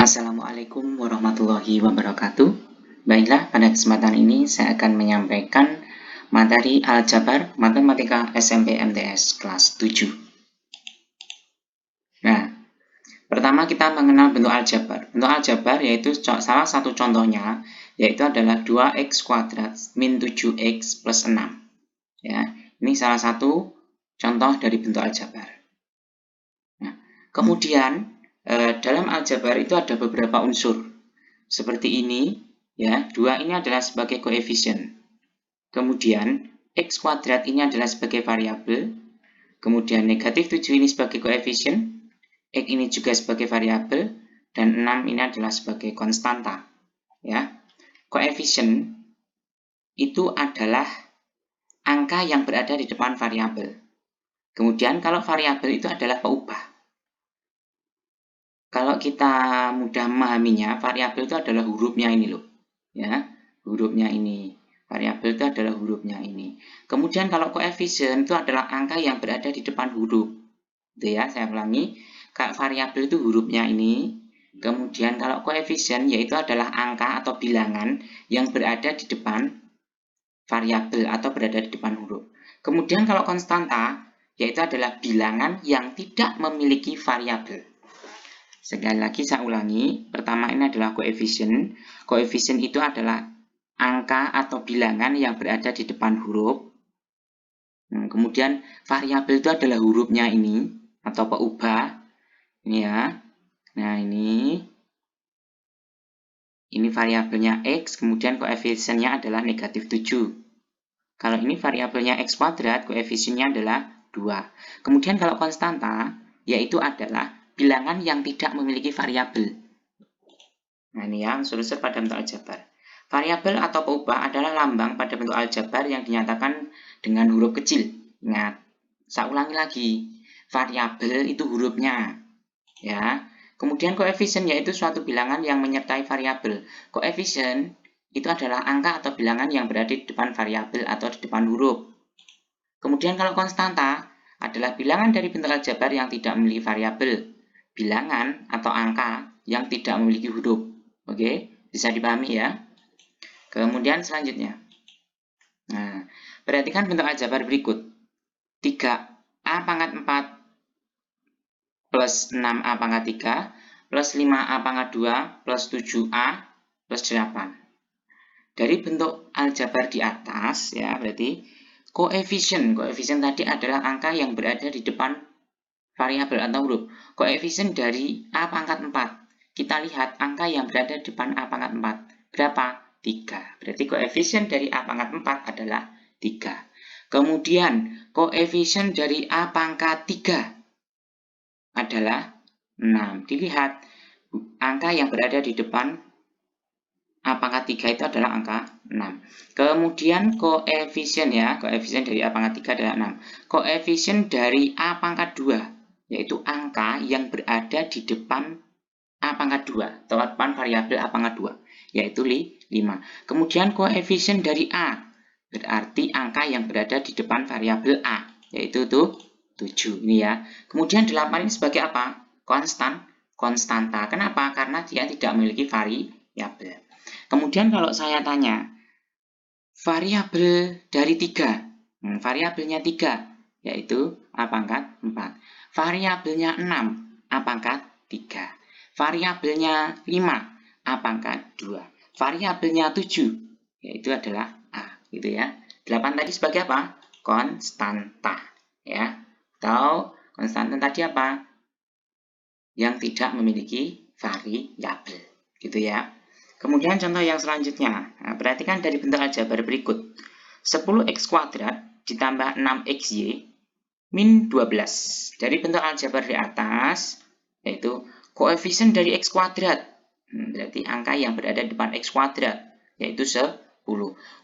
Assalamualaikum warahmatullahi wabarakatuh. Baiklah, pada kesempatan ini saya akan menyampaikan materi Aljabar Matematika SMP MTS kelas 7. Nah, pertama kita mengenal bentuk aljabar. Bentuk aljabar yaitu salah satu contohnya yaitu adalah 2x kuadrat min 7x plus 6. Ya, ini salah satu contoh dari bentuk aljabar. Nah, kemudian dalam aljabar itu ada beberapa unsur. Seperti ini, ya, 2 ini adalah sebagai koefisien. Kemudian, x kuadrat ini adalah sebagai variabel. Kemudian, negatif 7 ini sebagai koefisien. X ini juga sebagai variabel. Dan 6 ini adalah sebagai konstanta. Ya, koefisien itu adalah angka yang berada di depan variabel. Kemudian, kalau variabel itu adalah peubah. Kalau kita mudah memahaminya, variabel itu adalah hurufnya ini loh. Ya, hurufnya ini. Variabel itu adalah hurufnya ini. Kemudian kalau koefisien itu adalah angka yang berada di depan huruf. Itu ya, saya ulangi. Kalau variabel itu hurufnya ini. Kemudian kalau koefisien yaitu adalah angka atau bilangan yang berada di depan variabel atau berada di depan huruf. Kemudian kalau konstanta yaitu adalah bilangan yang tidak memiliki variabel. Sekali lagi saya ulangi, pertama ini adalah koefisien. Koefisien itu adalah angka atau bilangan yang berada di depan huruf. Kemudian variabel itu adalah hurufnya ini atau peubah. Ini ya. Nah, ini variabelnya x, kemudian koefisiennya adalah negatif 7. Kalau ini variabelnya x kuadrat, koefisiennya adalah 2. Kemudian kalau konstanta, yaitu adalah bilangan yang tidak memiliki variabel. Nah, ini ya, unsur-unsur pada bentuk aljabar. Variabel atau peubah adalah lambang pada bentuk aljabar yang dinyatakan dengan huruf kecil. Ingat, saya ulangi lagi. Variabel itu hurufnya. Ya. Kemudian koefisien yaitu suatu bilangan yang menyertai variabel. Koefisien itu adalah angka atau bilangan yang berada di depan variabel atau di depan huruf. Kemudian kalau konstanta adalah bilangan dari bentuk aljabar yang tidak memiliki variabel. Bilangan atau angka yang tidak memiliki huruf. Oke, bisa dipahami ya. Kemudian selanjutnya. Nah, perhatikan bentuk aljabar berikut. 3A pangkat 4 plus 6A pangkat 3 plus 5A pangkat 2 plus 7A plus 8. Dari bentuk aljabar di atas, ya, berarti koefisien tadi adalah angka yang berada di depan variabel atau huruf. Koefisien dari A pangkat 4. Kita lihat angka yang berada di depan A pangkat 4. Berapa? 3. Berarti koefisien dari A pangkat 4 adalah 3. Kemudian koefisien dari A pangkat 3 adalah 6. Dilihat angka yang berada di depan A pangkat 3 itu adalah angka 6. Kemudian koefisien ya, koefisien dari A pangkat 3 adalah 6. Koefisien dari A pangkat 2, yaitu angka yang berada di depan A pangkat 2, atau depan variabel A pangkat 2, yaitu 5. Kemudian koefisien dari A, berarti angka yang berada di depan variabel A, yaitu tuh 7. Ini ya. Kemudian 8 ini sebagai apa? Konstanta. Kenapa? Karena dia tidak memiliki variabel. Kemudian kalau saya tanya, variabel dari 3, variabelnya 3, yaitu A pangkat 4. Variabelnya 6, A pangkat 3. Variabelnya 5, A pangkat 2. Variabelnya 7, yaitu adalah A. Gitu ya. 8 tadi sebagai apa? Konstanta. Ya. Atau konstanta tadi apa? Yang tidak memiliki variabel. Gitu ya. Kemudian contoh yang selanjutnya, nah, perhatikan dari bentuk aljabar berikut. 10x kuadrat ditambah 6xy min 12. Dari bentuk aljabar di atas, yaitu koefisien dari x kuadrat. Berarti angka yang berada di depan x kuadrat, yaitu 10.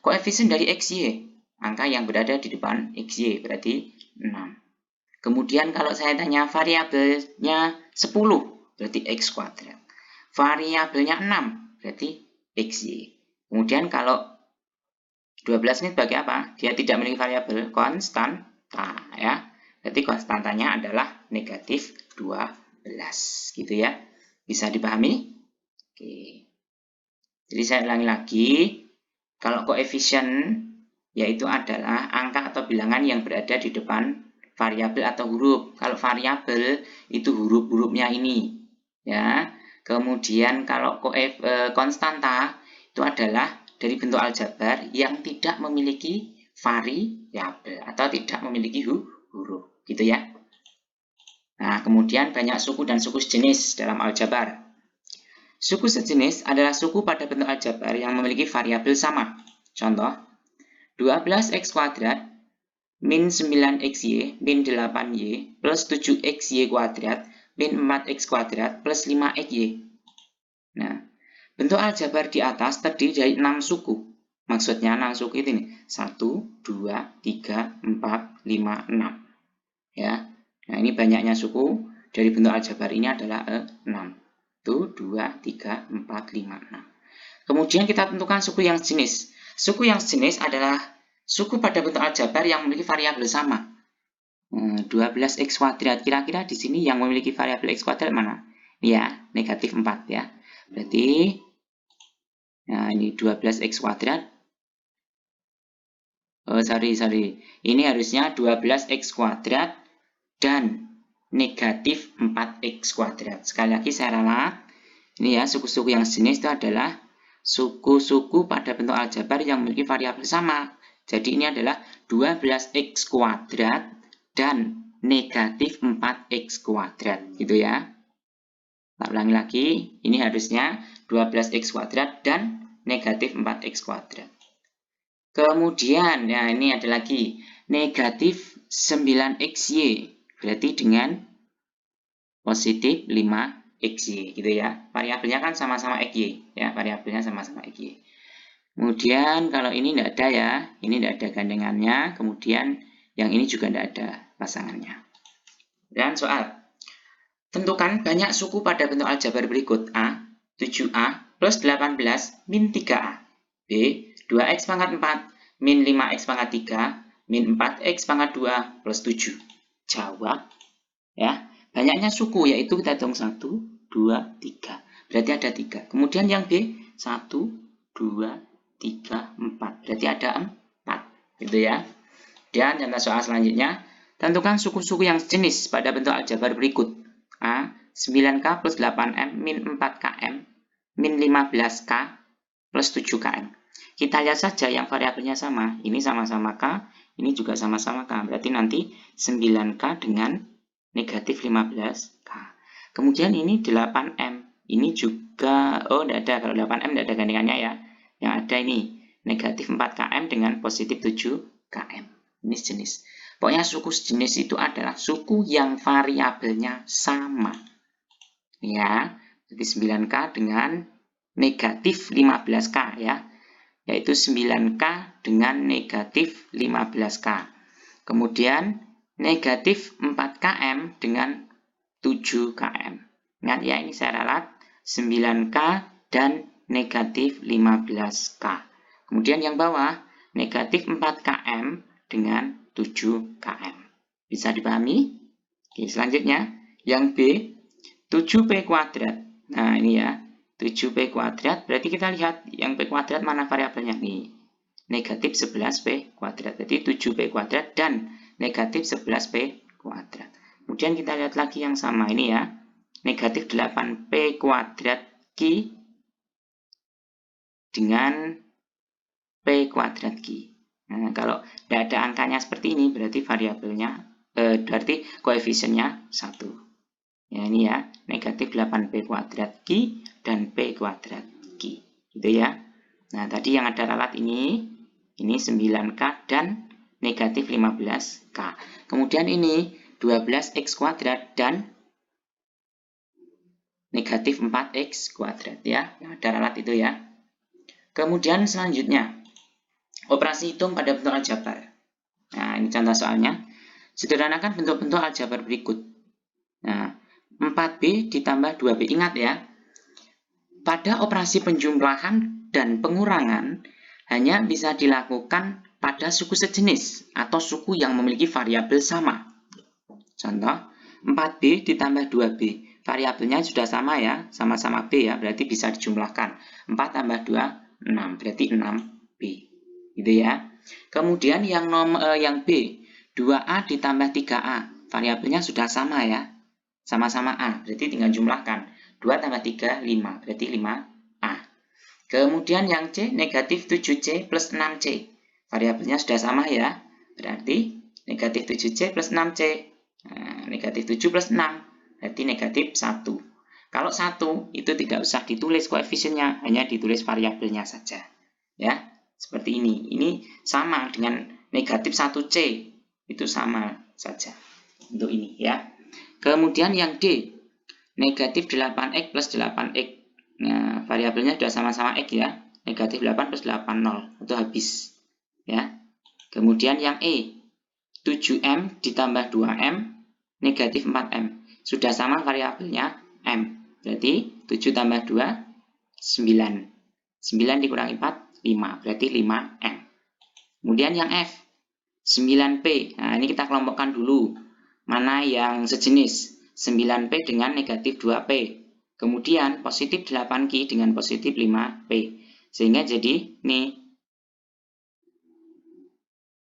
Koefisien dari xy, angka yang berada di depan xy, berarti 6. Kemudian kalau saya tanya variabelnya 10, berarti x kuadrat. Variabelnya 6, berarti xy. Kemudian kalau 12 ini sebagai apa? Dia tidak memiliki variabel, konstanta ya. Berarti konstantanya adalah negatif 12. Gitu ya. Bisa dipahami? Oke. Jadi saya ulangi lagi, kalau koefisien yaitu adalah angka atau bilangan yang berada di depan variabel atau huruf. Kalau variabel itu huruf-hurufnya ini, ya. Kemudian kalau konstanta itu adalah dari bentuk aljabar yang tidak memiliki variabel atau tidak memiliki huruf, gitu ya. Nah, kemudian banyak suku dan suku sejenis dalam aljabar. Suku sejenis adalah suku pada bentuk aljabar yang memiliki variabel sama. Contoh, 12x kuadrat min 9xy min 8y plus 7xy kuadrat min 4x kuadrat plus 5xy. Nah, bentuk aljabar di atas terdiri dari 6 suku. Maksudnya 6 suku itu nih. 1, 2, 3, 4, 5, 6. Ya. Nah, ini banyaknya suku dari bentuk aljabar ini adalah 6. 1, 2, 3, 4, 5, 6. Kemudian kita tentukan suku yang sejenis. Suku yang sejenis adalah suku pada bentuk aljabar yang memiliki variabel sama. 12x kuadrat. Kira-kira di sini yang memiliki variabel x kuadrat mana? Ya, negatif 4 ya. Berarti, nah ini 12x kuadrat. Oh, sorry. Ini harusnya 12x kuadrat dan negatif 4x kuadrat. Sekali lagi saya ralat. Ini ya, suku-suku yang sejenis itu adalah suku-suku pada bentuk aljabar yang memiliki variabel sama. Jadi ini adalah 12x kuadrat dan negatif 4x kuadrat. Gitu ya. Kita ulangi lagi. Ini harusnya 12x kuadrat dan negatif 4x kuadrat. Kemudian, ya ini ada lagi negatif 9xy. Berarti dengan positif 5xy gitu ya. Variabelnya kan sama-sama xy ya, variabelnya sama-sama xy. Kemudian kalau ini tidak ada ya, ini tidak ada gandengannya, kemudian yang ini juga tidak ada pasangannya. Dan soal, tentukan banyak suku pada bentuk aljabar berikut. A, 7a plus 18 min 3a. B, 2x pangkat 4 min 5x pangkat 3 min 4x pangkat 2 plus 7. Jawab ya. Banyaknya suku yaitu kita hitung 1, 2, 3. Berarti ada 3. Kemudian yang B 1, 2, 3, 4. Berarti ada 4. Gitu ya. Dan contoh soal selanjutnya, tentukan suku-suku yang sejenis pada bentuk aljabar berikut. A, 9k plus 8m min 4km min 15k plus 7km. Kita lihat saja yang variabelnya sama. Ini sama-sama k, ini juga sama-sama k. Berarti nanti 9k dengan negatif 15k. Kemudian ini 8m. Ini juga, oh tidak ada. Kalau 8m tidak ada gandengannya ya. Yang ada ini negatif 4km dengan positif 7km. Ini sejenis. Pokoknya suku sejenis itu adalah suku yang variabelnya sama. Ya, jadi 9k dengan negatif 15k ya. Yaitu 9k dengan negatif 15k. Kemudian negatif 4km dengan 7km. Ingat ya, ini saya ralat 9k dan negatif 15k. Kemudian yang bawah negatif 4km dengan 7km. Bisa dipahami? Oke, selanjutnya yang B 7p kuadrat. Nah, ini ya. 7p kuadrat, berarti kita lihat yang p kuadrat mana variabelnya nih. Negatif 11p kuadrat. Berarti 7p kuadrat dan negatif 11p kuadrat. Kemudian kita lihat lagi yang sama ini ya. Negatif 8p kuadrat Q dengan p kuadrat Q. Nah, kalau tidak ada angkanya seperti ini, berarti variabelnya, berarti koefisiennya 1. Ya, ini ya, negatif 8p kuadrat Q dan p kuadrat Q. Gitu ya. Nah, tadi yang ada ralat ini 9k dan negatif 15k. Kemudian ini 12x kuadrat dan negatif 4x kuadrat ya. Yang ada ralat itu ya. Kemudian selanjutnya, operasi hitung pada bentuk aljabar. Nah, ini contoh soalnya. Sederhanakan bentuk-bentuk aljabar berikut. Nah, 4b ditambah 2b. Ingat ya, pada operasi penjumlahan dan pengurangan hanya bisa dilakukan pada suku sejenis atau suku yang memiliki variabel sama. Contoh, 4b ditambah 2b. variabelnya sudah sama ya, sama-sama B ya, berarti bisa dijumlahkan. 4 tambah 2, 6, berarti 6B. Gitu ya. Kemudian yang B, 2A ditambah 3A, variabelnya sudah sama ya, sama-sama A, berarti tinggal jumlahkan. 2 tambah 3, 5, berarti 5A. Kemudian yang C, negatif 7C plus 6C, variabelnya sudah sama ya, berarti negatif 7C plus 6C. Nah, negatif 7 plus 6, berarti negatif 1. Kalau 1, itu tidak usah ditulis koefisiennya, hanya ditulis variabelnya saja. Ya, seperti ini. Ini sama dengan negatif 1C, itu sama saja untuk ini ya. Kemudian yang D, negatif 8X plus 8X. Nah, variabelnya sudah sama-sama X ya. Negatif 8 plus 8, 0. Itu habis. Ya. Kemudian yang E, 7M ditambah 2M, negatif 4M. Sudah sama variabelnya M. Berarti 7 tambah 2, 9. 9 dikurangi 4, 5. Berarti 5M. Kemudian yang F, 9P. Nah, ini kita kelompokkan dulu. Mana yang sejenis? 9P dengan negatif 2P. Kemudian positif 8Q dengan positif 5P. Sehingga jadi ini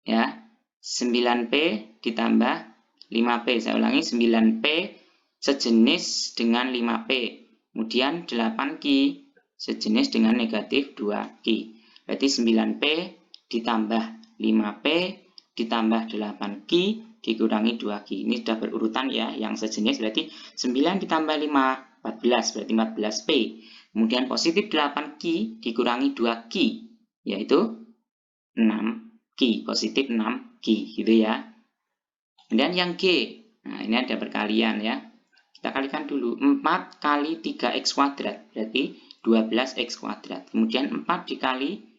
ya, 9P ditambah 5P. Saya ulangi, 9P sejenis dengan 5P. Kemudian 8Q sejenis dengan negatif 2Q. Berarti 9P ditambah 5P ditambah 8Q dikurangi 2Q. Ini sudah berurutan ya, yang sejenis berarti 9 ditambah 5, 14, berarti 14P. Kemudian positif 8Q dikurangi 2Q, yaitu 6Q, positif 6Q, gitu ya. Kemudian yang G, nah ini ada perkalian ya. Kita kalikan dulu, 4 kali 3X kuadrat, berarti 12X kuadrat. Kemudian 4 dikali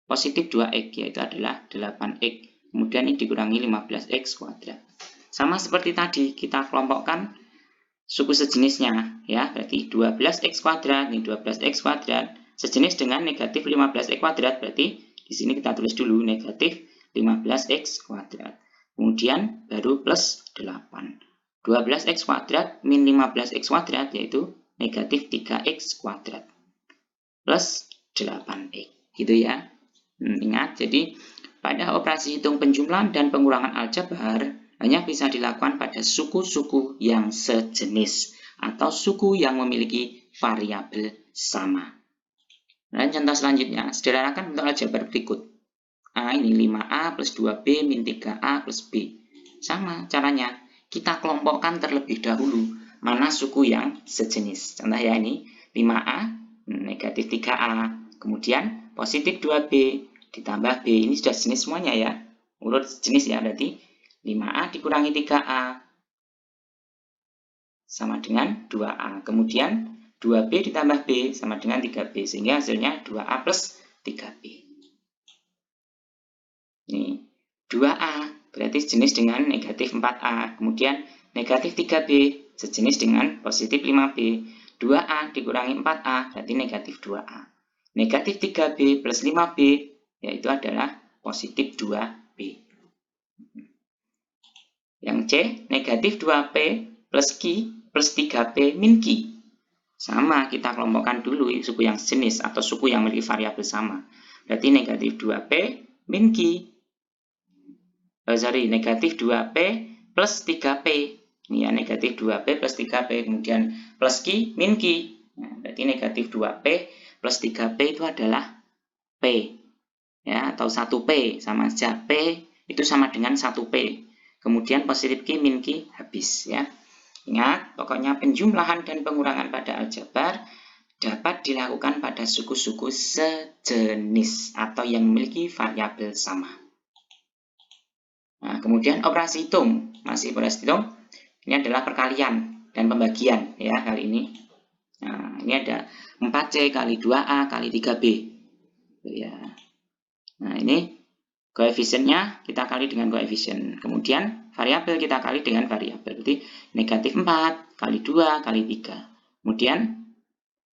positif 2X, yaitu adalah 8X. Kemudian ini dikurangi 15X kuadrat. Sama seperti tadi, kita kelompokkan suku sejenisnya ya, berarti 12X kuadrat, ini 12X kuadrat, sejenis dengan negatif 15X kuadrat, berarti di sini kita tulis dulu negatif 15X kuadrat. Kemudian baru plus 8. 12X kuadrat min 15X kuadrat, yaitu negatif 3X kuadrat. Plus 8X. Gitu ya. Ingat, jadi pada operasi hitung penjumlahan dan pengurangan aljabar hanya bisa dilakukan pada suku-suku yang sejenis atau suku yang memiliki variabel sama. Dan contoh selanjutnya, sederhanakan bentuk aljabar berikut. A ini 5A plus 2B min 3A plus B. Sama caranya, kita kelompokkan terlebih dahulu mana suku yang sejenis. Contoh ya ini, 5A negatif 3A, kemudian positif 2B ditambah B, ini sudah jenis semuanya ya, urut jenis ya, berarti 5A dikurangi 3A sama dengan 2A, kemudian 2B ditambah B sama dengan 3B, sehingga hasilnya 2A plus 3B. Ini 2A berarti sejenis dengan negatif 4A, kemudian negatif 3B sejenis dengan positif 5B, 2A dikurangi 4A berarti negatif 2A, negatif 3B plus 5B yaitu adalah positif 2B. Yang C, negatif 2P plus Q plus 3P min Q. Sama, kita kelompokkan dulu suku yang sejenis atau suku yang memiliki variabel sama. Berarti negatif 2P min Q. Negatif 2P plus 3P. Ini ya, negatif 2P plus 3P. Kemudian plus Q min Q. Nah, berarti negatif 2P plus 3P itu adalah P. Ya, atau 1P, sama saja P itu sama dengan 1P. Kemudian positif Q min Q habis ya. Ingat, pokoknya penjumlahan dan pengurangan pada aljabar dapat dilakukan pada suku-suku sejenis atau yang memiliki variabel sama. Nah, kemudian operasi hitung, masih operasi hitung. Ini adalah perkalian dan pembagian ya kali ini. Nah, ini ada 4C kali 2A kali 3B. Ya. Nah, ini koefisiennya kita kali dengan koefisien. Kemudian variabel kita kali dengan variabel. Berarti negatif 4 kali 2 kali 3. Kemudian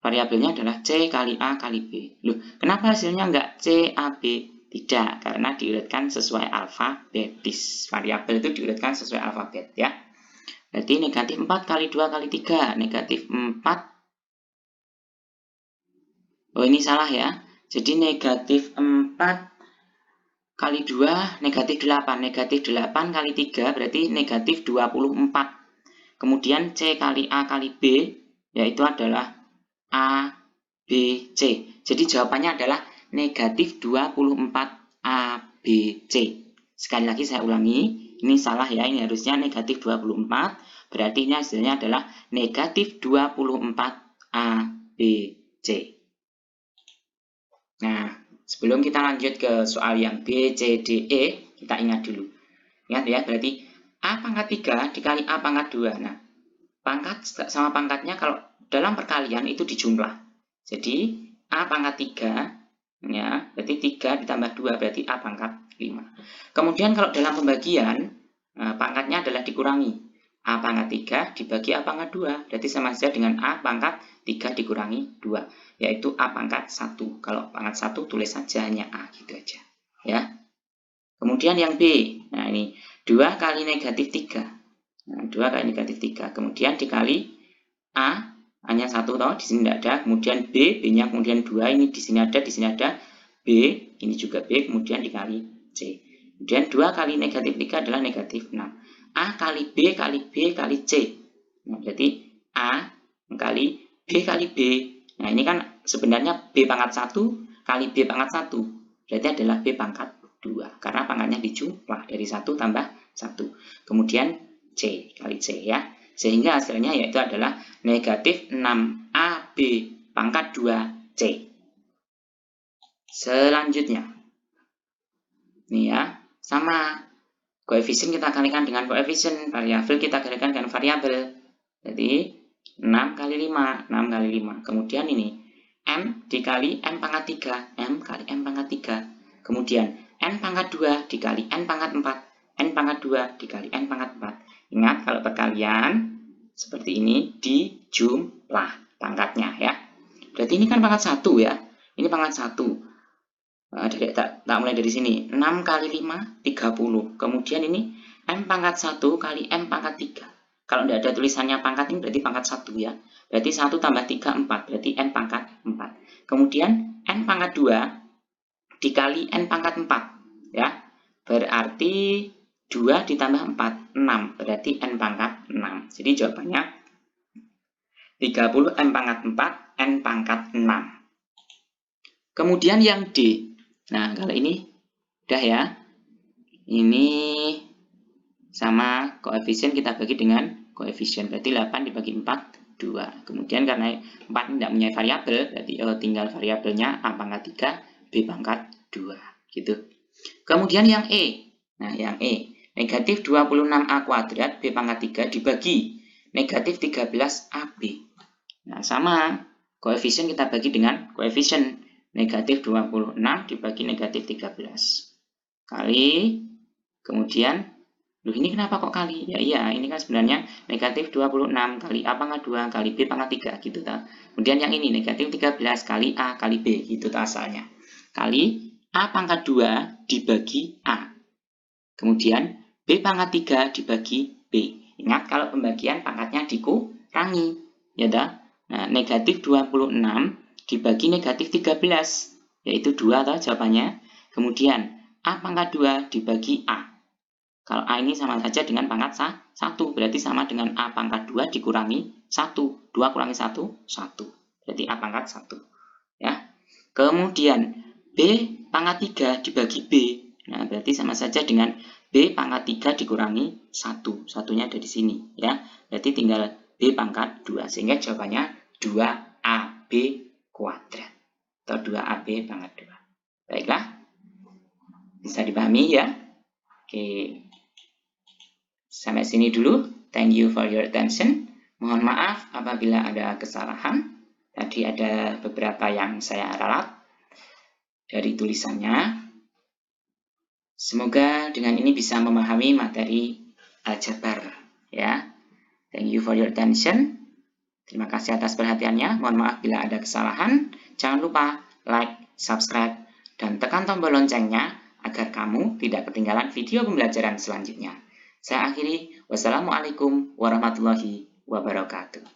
variabelnya adalah C kali A kali B. Loh, kenapa hasilnya enggak C, A, B? Tidak, karena diurutkan sesuai alfabetis. Variabel itu diurutkan sesuai alfabet ya. Berarti negatif 4 kali 2 kali 3. Negatif 4. Oh, ini salah ya. Jadi negatif 4 kali 2, negatif 8. Negatif 8 kali 3 berarti negatif 24. Kemudian C kali A kali B, yaitu adalah A, B, C. Jadi jawabannya adalah negatif 24 A, B, C. Sekali lagi saya ulangi, ini salah ya, ini harusnya negatif 24, berarti ini hasilnya adalah negatif 24 A, B, C. Nah, sebelum kita lanjut ke soal yang B, C, D, E, kita ingat dulu. Ingat ya, berarti A pangkat 3 dikali A pangkat 2. Nah, pangkat sama pangkatnya kalau dalam perkalian itu dijumlah. Jadi, A pangkat 3, ya, berarti 3 ditambah 2, berarti A pangkat 5. Kemudian kalau dalam pembagian, pangkatnya adalah dikurangi. A pangkat 3 dibagi A pangkat 2, berarti sama saja dengan A pangkat 3 dikurangi 2, yaitu A pangkat 1. Kalau pangkat 1 tulis saja hanya A, gitu aja. Ya. Kemudian yang B, nah ini 2 kali negatif 3. Nah, 2 kali negatif 3. Kemudian dikali A, hanya 1 toh, di sini tidak ada. Kemudian B, B-nya kemudian 2, ini di sini ada, B, ini juga B, kemudian dikali C. Kemudian 2 kali negatif 3 adalah negatif 6. A kali B kali B kali C. Nah, berarti A kali B kali B. Nah, ini kan sebenarnya B pangkat 1 kali B pangkat 1. Berarti adalah B pangkat 2. Karena pangkatnya dijumlah dari 1 tambah 1. Kemudian C kali C ya. Sehingga hasilnya yaitu adalah negatif 6AB pangkat 2C. Selanjutnya, nih ya, sama koefisien kita kalikan dengan koefisien, variabel kita kalikan dengan variabel. Jadi 6 kali 5, 6 kali 5. Kemudian ini M dikali M pangkat 3, M kali M pangkat 3. Kemudian N pangkat 2 dikali N pangkat 4, N pangkat 2 dikali N pangkat 4. Ingat kalau perkalian seperti ini dijumlah pangkatnya ya. Berarti ini kan pangkat 1 ya. Ini pangkat 1. Tak mulai dari sini. 6 kali 5, 30. Kemudian ini M pangkat 1 kali M pangkat 3. Kalau tidak ada tulisannya pangkat ini berarti pangkat 1 ya. Berarti 1 tambah 3, 4. Berarti N pangkat 4. Kemudian N pangkat 2 dikali N pangkat 4. Ya. Berarti 2 ditambah 4, 6. Berarti N pangkat 6. Jadi jawabannya 30 N pangkat 4, N pangkat 6. Kemudian yang D. Nah, kalau ini udah ya. Ini sama koefisien kita bagi dengan koefisien. Berarti 8 dibagi 4, 2. Kemudian karena 4 tidak punya variabel, berarti tinggal variabelnya A pangkat 3, B pangkat 2. Gitu. Kemudian yang E. Nah, yang E. Negatif 26A kuadrat B pangkat 3 dibagi negatif 13AB. Nah, sama. Koefisien kita bagi dengan koefisien. Negatif 26 dibagi negatif 13. Kali. Kemudian, loh ini kenapa kok kali? Ya iya, ini kan sebenarnya negatif 26 kali A pangkat 2 kali B pangkat 3. Gitu tak? Kemudian yang ini negatif 13 kali A kali B. Gitu tak asalnya. Kali A pangkat 2 dibagi A. Kemudian B pangkat 3 dibagi B. Ingat kalau pembagian pangkatnya dikurangi. Ya dah. Nah, negatif 26 dibagi negatif 13. Yaitu 2 toh jawabannya. Kemudian A pangkat 2 dibagi A. Kalau A ini sama saja dengan pangkat 1. Berarti sama dengan A pangkat 2 dikurangi 1. 2 kurangi 1, 1. Berarti A pangkat 1. Ya. Kemudian B pangkat 3 dibagi B. Nah, berarti sama saja dengan B pangkat 3 dikurangi 1. Satunya ada di sini. Ya. Berarti tinggal B pangkat 2. Sehingga jawabannya 2AB kuadrat. Atau 2AB pangkat 2. Baiklah. Bisa dipahami ya? Oke. Sampai sini dulu. Thank you for your attention. Mohon maaf apabila ada kesalahan. Tadi ada beberapa yang saya ralat dari tulisannya. Semoga dengan ini bisa memahami materi aljabar ya. Thank you for your attention. Terima kasih atas perhatiannya. Mohon maaf bila ada kesalahan. Jangan lupa like, subscribe, dan tekan tombol loncengnya agar kamu tidak ketinggalan video pembelajaran selanjutnya. Saya akhiri, wassalamualaikum warahmatullahi wabarakatuh.